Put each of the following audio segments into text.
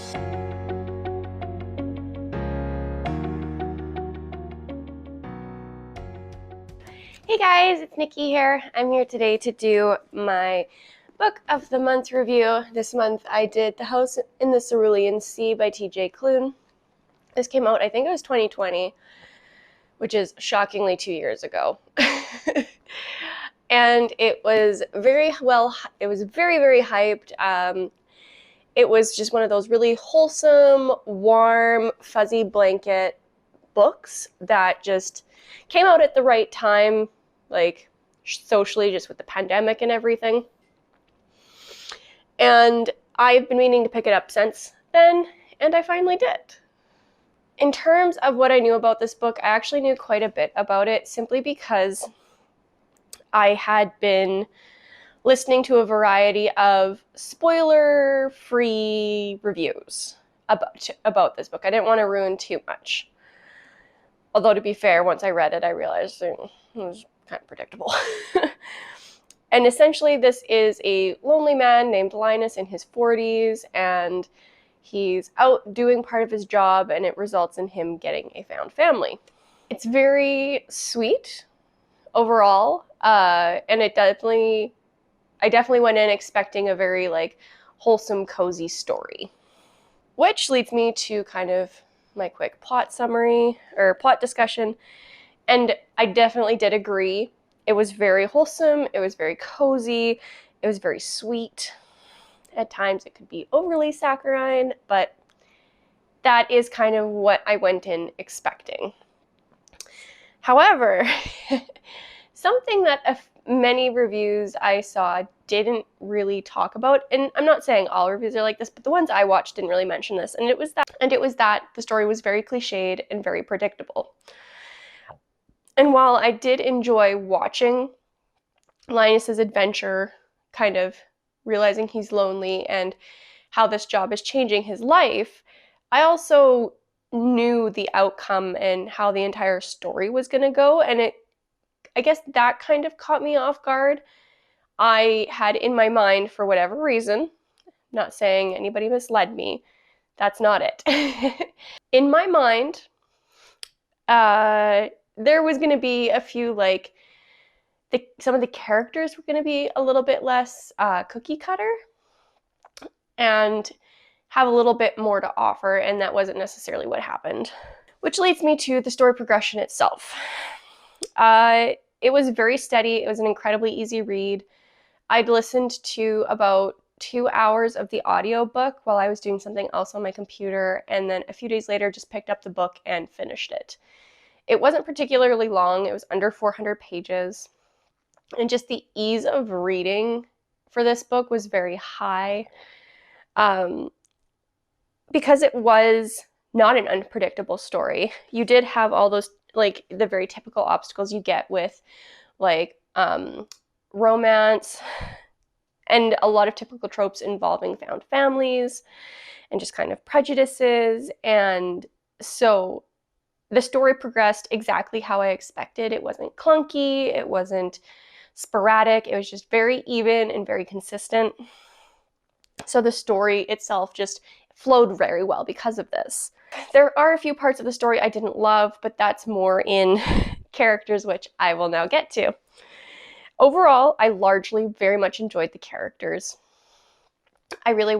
Hey guys, it's Nikki here. I'm here today to do my Book of the Month review. This month I did The House in the Cerulean Sea by TJ Klune. This came out, I think it was 2020, which is shockingly 2 years ago. And it was very, very hyped. It was just one of those really wholesome, warm, fuzzy blanket books that just came out at the right time, like socially, just with the pandemic and everything. And I've been meaning to pick it up since then, and I finally did. In terms of what I knew about this book, I actually knew quite a bit about it simply because I had been listening to a variety of spoiler-free reviews about this book. I didn't want to ruin too much. Although, to be fair, once I read it, I realized it was kind of predictable. And essentially, this is a lonely man named Linus in his 40s, and he's out doing part of his job, and it results in him getting a found family. It's very sweet overall, and I definitely went in expecting a very wholesome, cozy story. Which leads me to kind of my quick plot summary or plot discussion, and I definitely did agree. It was very wholesome, it was very cozy, it was very sweet. At times it could be overly saccharine, but that is kind of what I went in expecting. However, something that many reviews I saw didn't really talk about, and I'm not saying all reviews are like this, but the ones I watched didn't really mention this, and it was that the story was very cliched and very predictable. And while I did enjoy watching Linus's adventure, kind of realizing he's lonely and how this job is changing his life, I also knew the outcome and how the entire story was going to go, and I guess that kind of caught me off guard. I had in my mind, for whatever reason, not saying anybody misled me, that's not it. In my mind, there was going to be a few, some of the characters were going to be a little bit less cookie cutter and have a little bit more to offer, and that wasn't necessarily what happened. Which leads me to the story progression itself. It was very steady. It was an incredibly easy read. I'd listened to about 2 hours of the audiobook while I was doing something else on my computer, and then a few days later just picked up the book and finished it. It wasn't particularly long. It was under 400 pages. And just the ease of reading for this book was very high. Because it was not an unpredictable story. You did have all those, the very typical obstacles you get with, romance and a lot of typical tropes involving found families and just kind of prejudices. And so the story progressed exactly how I expected. It wasn't clunky, it wasn't sporadic, it was just very even and very consistent. So the story itself just flowed very well because of this. There are a few parts of the story I didn't love, but that's more in characters, which I will now get to. Overall, I largely very much enjoyed the characters. I really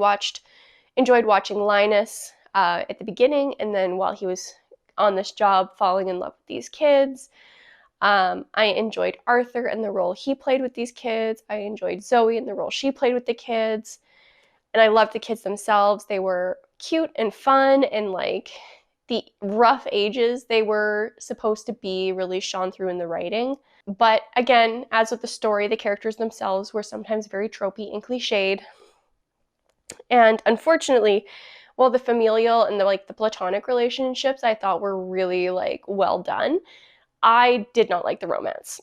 enjoyed watching Linus at the beginning, and then while he was on this job, falling in love with these kids. I enjoyed Arthur and the role he played with these kids. I enjoyed Zoe and the role she played with the kids. And I loved the kids themselves. They were cute and fun, and the rough ages they were supposed to be really shone through in the writing. But again, as with the story, the characters themselves were sometimes very tropey and cliched. And unfortunately, while the familial and the platonic relationships I thought were really well done, I did not like the romance.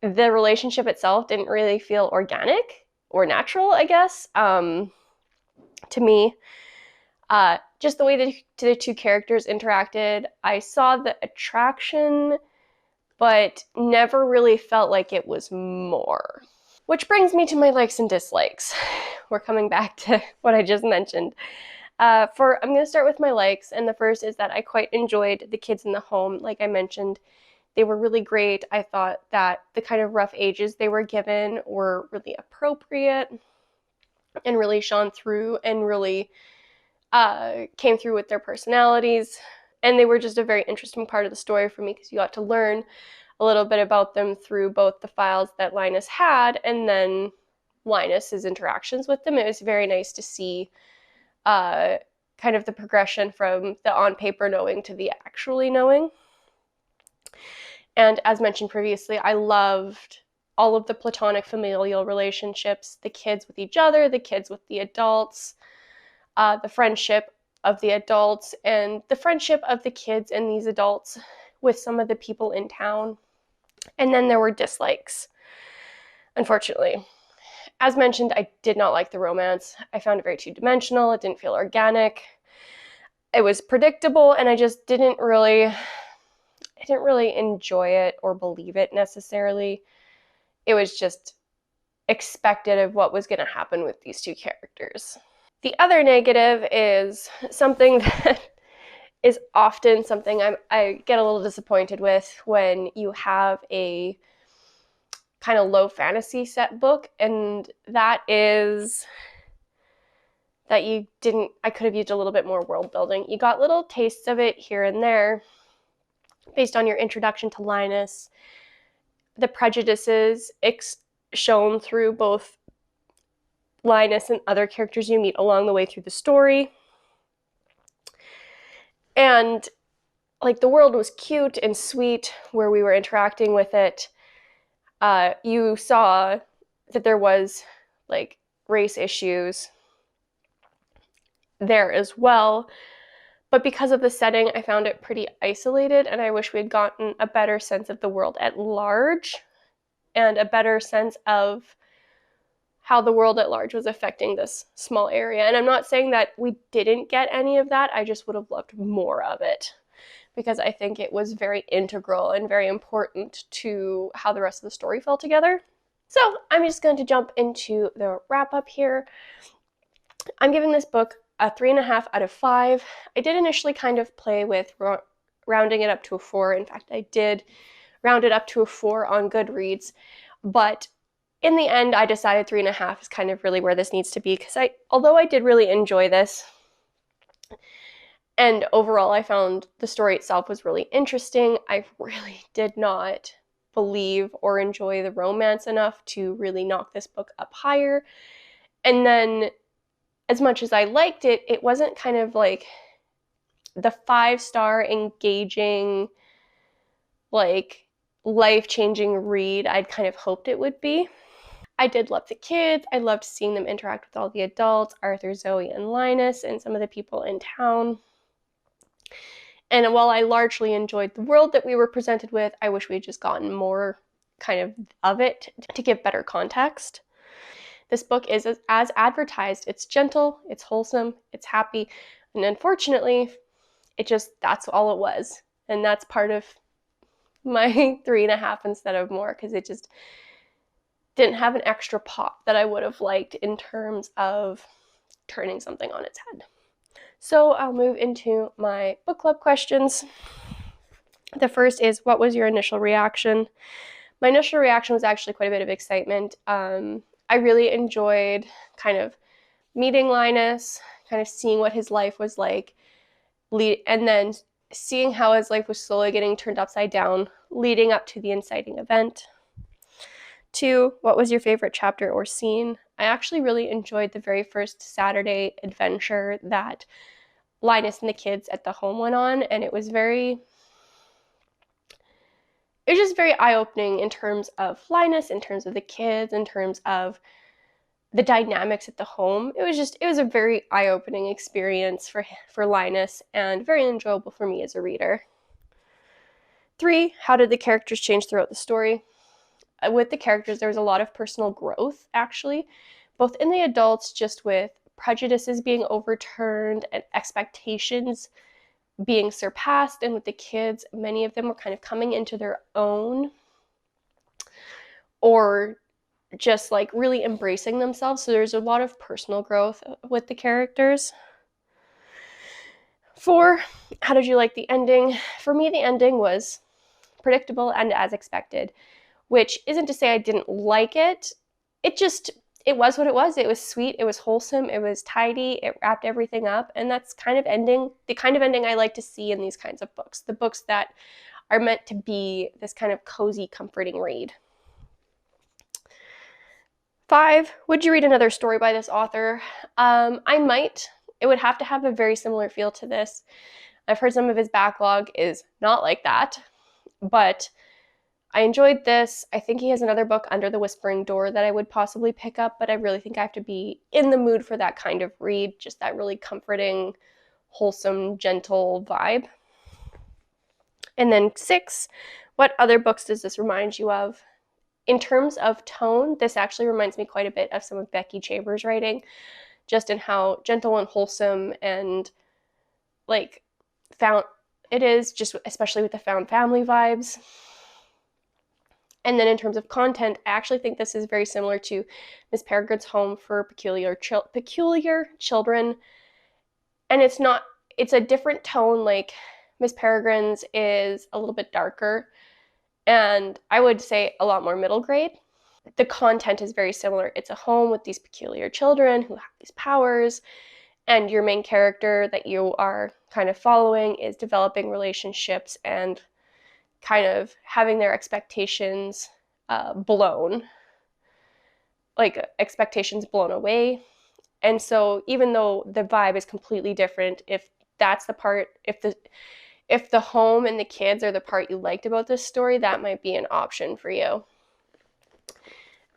The relationship itself didn't really feel organic or natural, I guess, to me. Just the way the two characters interacted, I saw the attraction, but never really felt like it was more. Which brings me to my likes and dislikes, we're coming back to what I just mentioned. I'm going to start with my likes, and the first is that I quite enjoyed the kids in the home. Like I mentioned, they were really great. I thought that the kind of rough ages they were given were really appropriate and really shone through and really came through with their personalities. And they were just a very interesting part of the story for me because you got to learn a little bit about them through both the files that Linus had and then Linus's interactions with them. It was very nice to see kind of the progression from the on paper knowing to the actually knowing. And as mentioned previously, I loved all of the platonic familial relationships, the kids with each other, the kids with the adults, the friendship of the adults, and the friendship of the kids and these adults with some of the people in town. And then there were dislikes, unfortunately. As mentioned, I did not like the romance. I found it very two-dimensional. It didn't feel organic. It was predictable, and I just didn't really enjoy it or believe it necessarily. It was just expected of what was going to happen with these two characters. The other negative is something that is often something I get a little disappointed with when you have a kind of low fantasy set book, and that is that I could have used a little bit more world building. You got little tastes of it here and there based on your introduction to Linus, the prejudices shown through both Linus and other characters you meet along the way through the story. And like the world was cute and sweet where we were interacting with it. You saw that there was like race issues there as well. But because of the setting, I found it pretty isolated, and I wish we had gotten a better sense of the world at large and a better sense of how the world at large was affecting this small area. And I'm not saying that we didn't get any of that. I just would have loved more of it because I think it was very integral and very important to how the rest of the story fell together. So I'm just going to jump into the wrap up here. I'm giving this book a 3.5 out of 5. I did initially kind of play with rounding it up to a 4. In fact, I did round it up to a 4 on Goodreads, but in the end, I decided 3.5 is kind of really where this needs to be because although I did really enjoy this, and overall I found the story itself was really interesting, I really did not believe or enjoy the romance enough to really knock this book up higher. And then as much as I liked it, it wasn't kind of like the 5-star engaging, like life-changing read I'd kind of hoped it would be. I did love the kids. I loved seeing them interact with all the adults, Arthur, Zoe, and Linus, and some of the people in town. And while I largely enjoyed the world that we were presented with, I wish we had just gotten more kind of it to give better context. This book is as advertised. It's gentle, it's wholesome, it's happy, and unfortunately, that's all it was. And that's part of my 3.5 instead of more, because it just didn't have an extra pop that I would have liked in terms of turning something on its head. So I'll move into my book club questions. The first is, what was your initial reaction? My initial reaction was actually quite a bit of excitement. I really enjoyed kind of meeting Linus, kind of seeing what his life was like, and then seeing how his life was slowly getting turned upside down, leading up to the inciting event. 2, what was your favorite chapter or scene? I actually really enjoyed the very first Saturday adventure that Linus and the kids at the home went on, and it was just very eye-opening in terms of Linus, in terms of the kids, in terms of the dynamics at the home. It was a very eye-opening experience for Linus and very enjoyable for me as a reader. 3, how did the characters change throughout the story? With the characters, there was a lot of personal growth, actually, both in the adults, just with prejudices being overturned and expectations being surpassed, and with the kids, many of them were kind of coming into their own or just like really embracing themselves. So there's a lot of personal growth with the characters. 4, how did you like the ending? For me, the ending was predictable and as expected, which isn't to say I didn't like it. It was what it was. It was sweet, it was wholesome, it was tidy, it wrapped everything up, and that's the kind of ending I like to see in these kinds of books. The books that are meant to be this kind of cozy, comforting read. 5, would you read another story by this author? I might. It would have to have a very similar feel to this. I've heard some of his backlog is not like that, but I enjoyed this. I think he has another book, Under the Whispering Door, that I would possibly pick up, but I really think I have to be in the mood for that kind of read, just that really comforting, wholesome, gentle vibe. And then 6, what other books does this remind you of? In terms of tone, this actually reminds me quite a bit of some of Becky Chambers' writing, just in how gentle and wholesome and like found it is, just especially with the found family vibes. And then in terms of content, I actually think this is very similar to Miss Peregrine's Home for Peculiar Children. And it's a different tone. Like Miss Peregrine's is a little bit darker, and I would say a lot more middle grade. The content is very similar. It's a home with these peculiar children who have these powers, and your main character that you are kind of following is developing relationships and kind of having their expectations blown away. And so even though the vibe is completely different, if the home and the kids are the part you liked about this story, that might be an option for you.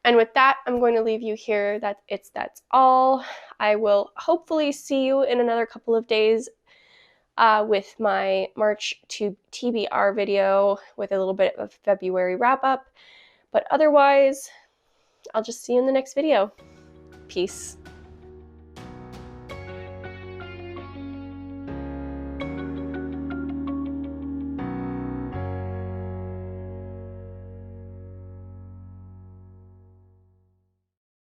And with that, I'm going to leave you here. That's all. I will hopefully see you in another couple of days with my March to TBR video with a little bit of February wrap up. But otherwise, I'll just see you in the next video. Peace.